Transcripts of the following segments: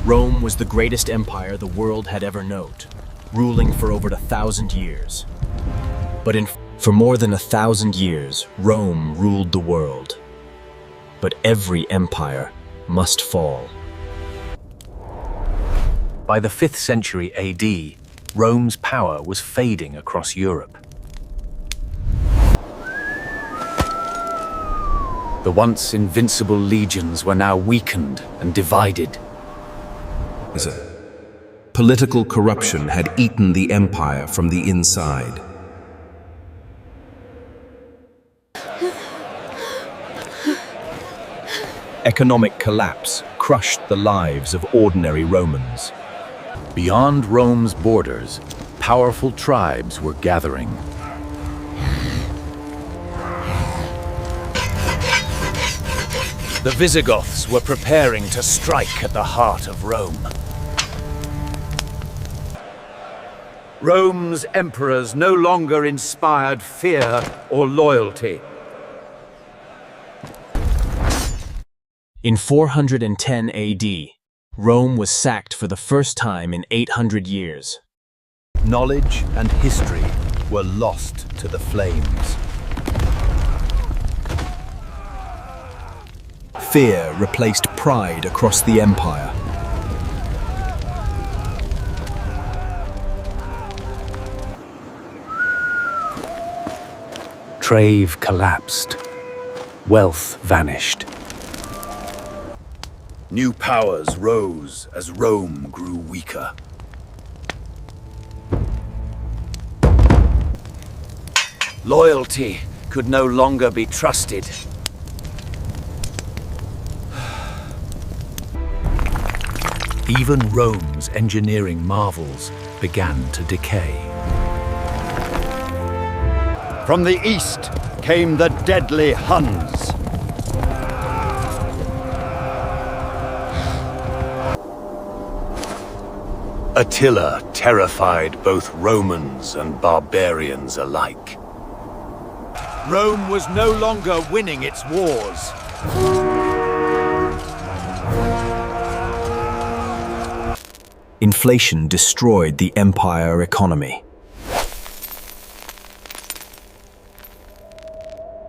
Rome was the greatest empire the world had ever known, ruling for over 1,000 years. But for more than 1,000 years, Rome ruled the world. But every empire must fall. By the 5th century AD, Rome's power was fading across Europe. The once invincible legions were now weakened and divided. Political corruption had eaten the empire from the inside. Economic collapse crushed the lives of ordinary Romans. Beyond Rome's borders, powerful tribes were gathering. The Visigoths were preparing to strike at the heart of Rome. Rome's emperors no longer inspired fear or loyalty. In 410 AD, Rome was sacked for the first time in 800 years. Knowledge and history were lost to the flames. Fear replaced pride across the empire. Trade collapsed. Wealth vanished. New powers rose as Rome grew weaker. Loyalty could no longer be trusted. Even Rome's engineering marvels began to decay. From the east came the deadly Huns. Attila terrified both Romans and barbarians alike. Rome was no longer winning its wars. Inflation destroyed the empire economy.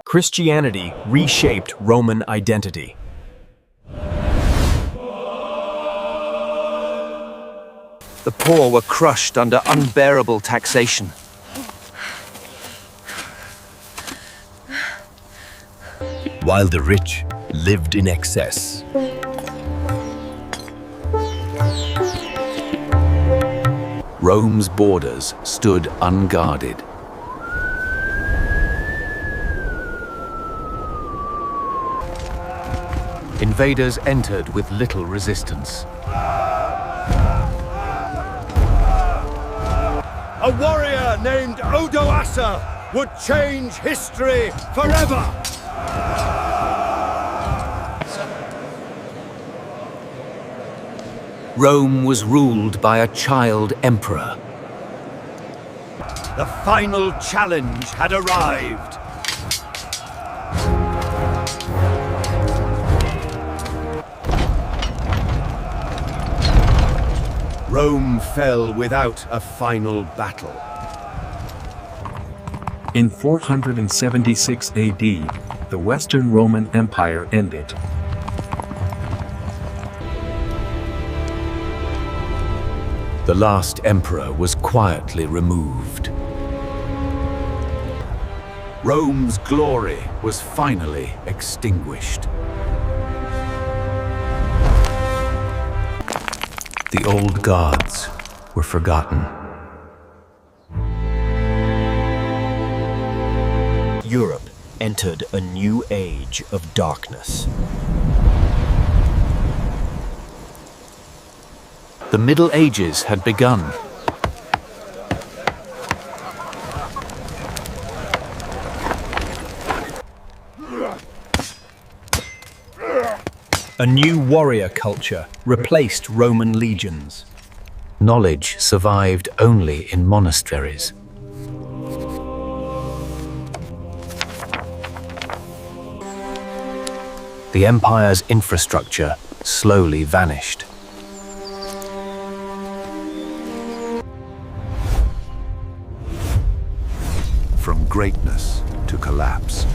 Christianity reshaped Roman identity. The poor were crushed under unbearable taxation. While the rich lived in excess. Rome's borders stood unguarded. Invaders entered with little resistance. A warrior named Odoacer would change history forever! Rome was ruled by a child emperor. The final challenge had arrived. Rome fell without a final battle. In 476 AD, the Western Roman Empire ended. The last emperor was quietly removed. Rome's glory was finally extinguished. The old gods were forgotten. Europe entered a new age of darkness. The Middle Ages had begun. A new warrior culture replaced Roman legions. Knowledge survived only in monasteries. The empire's infrastructure slowly vanished. greatness to collapse.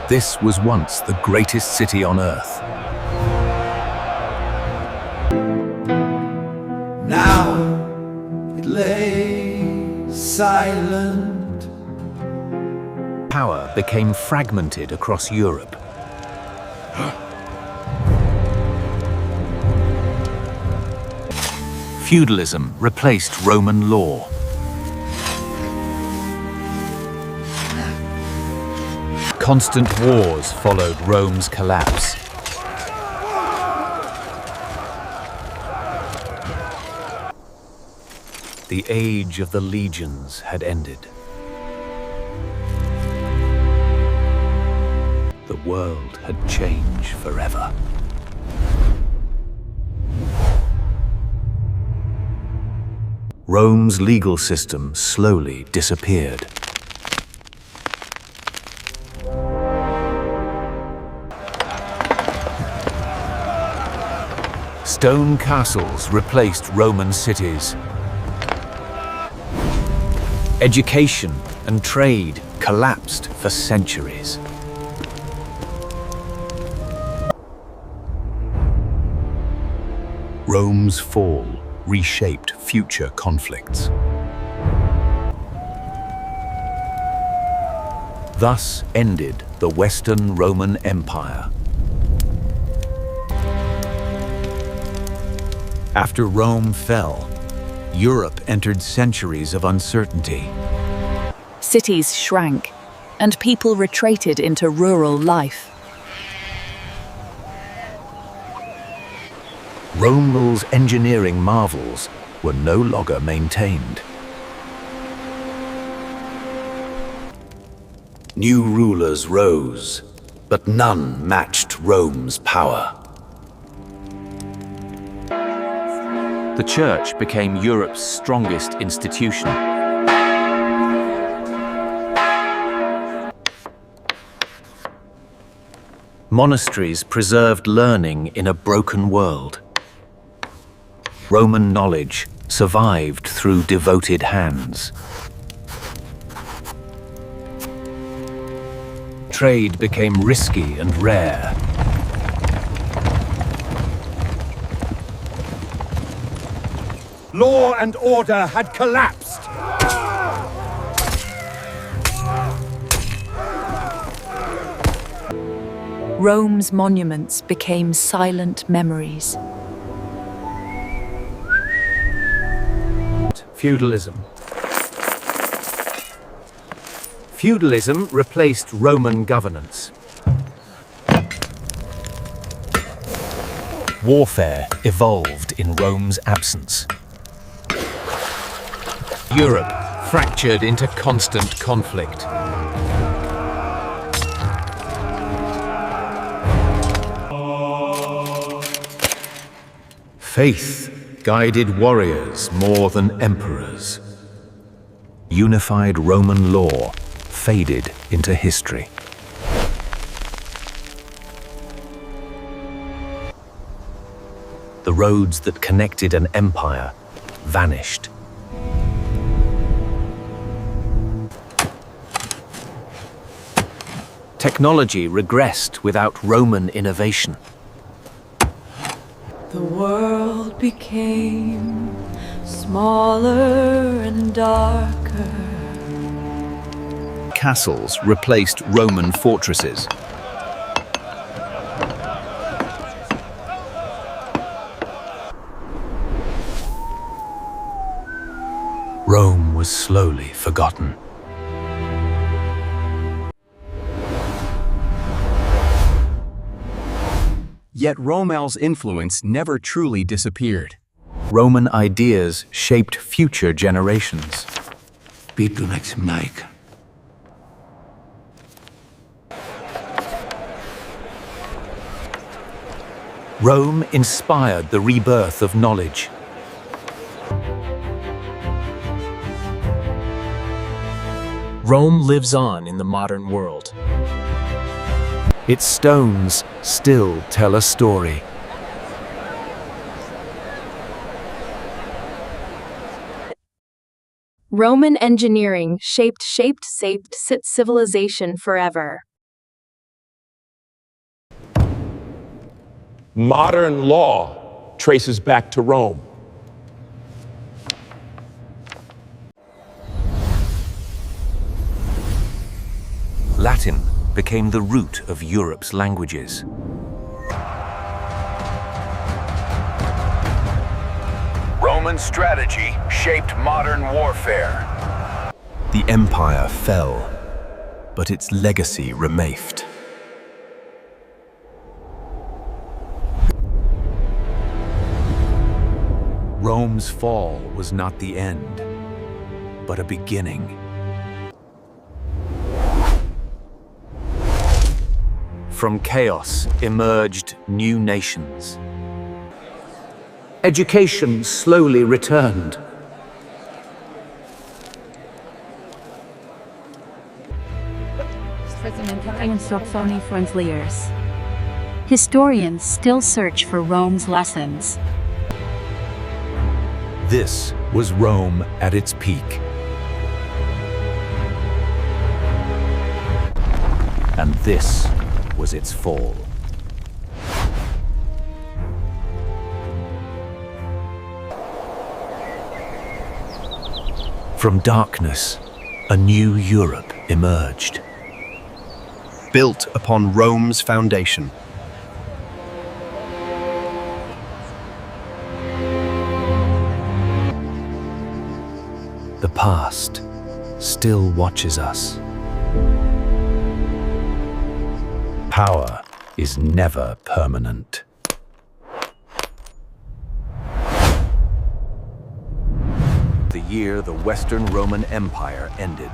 This was once the greatest city on Earth. Now it lay silent. Power became fragmented across Europe. Feudalism replaced Roman law. Constant wars followed Rome's collapse. The age of the legions had ended. The world had changed forever. Rome's legal system slowly disappeared. Stone castles replaced Roman cities. Education and trade collapsed for centuries. Rome's fall reshaped future conflicts. Thus ended the Western Roman Empire. After Rome fell, Europe entered centuries of uncertainty. Cities shrank, and people retreated into rural life. Rome's engineering marvels were no longer maintained. New rulers rose, but none matched Rome's power. The Church became Europe's strongest institution. Monasteries preserved learning in a broken world. Roman knowledge survived through devoted hands. Trade became risky and rare. Law and order had collapsed. Rome's monuments became silent memories. Feudalism. Feudalism replaced Roman governance. Warfare evolved in Rome's absence. Europe fractured into constant conflict. Faith guided warriors more than emperors. Unified Roman law faded into history. The roads that connected an empire vanished. Technology regressed without Roman innovation. The world became smaller and darker. Castles replaced Roman fortresses. Rome was slowly forgotten. Yet Rome's influence never truly disappeared. Roman ideas shaped future generations. Rome inspired the rebirth of knowledge. Rome lives on in the modern world. Its stones still tell a story. Roman engineering shaped civilization forever. Modern law traces back to Rome. Latin became the root of Europe's languages. Roman strategy shaped modern warfare. The empire fell, but its legacy remained. Rome's fall was not the end, but a beginning. From chaos emerged new nations. Education slowly returned. Historians still search for Rome's lessons. This was Rome at its peak. And this was its fall. From darkness, a new Europe emerged. Built upon Rome's foundation. The past still watches us. Power is never permanent. The year the Western Roman Empire ended.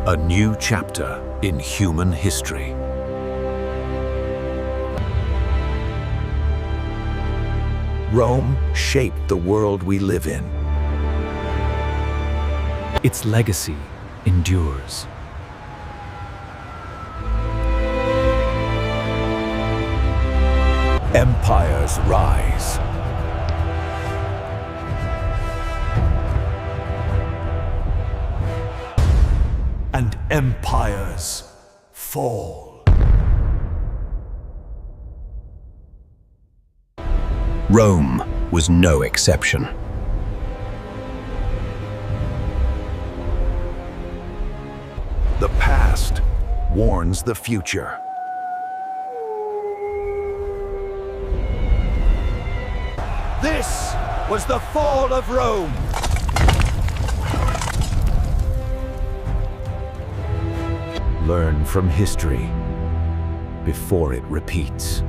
A new chapter in human history. Rome shaped the world we live in. Its legacy endures. Empires rise. And empires fall. Rome was no exception. The past warns the future. This was the fall of Rome. Learn from history before it repeats.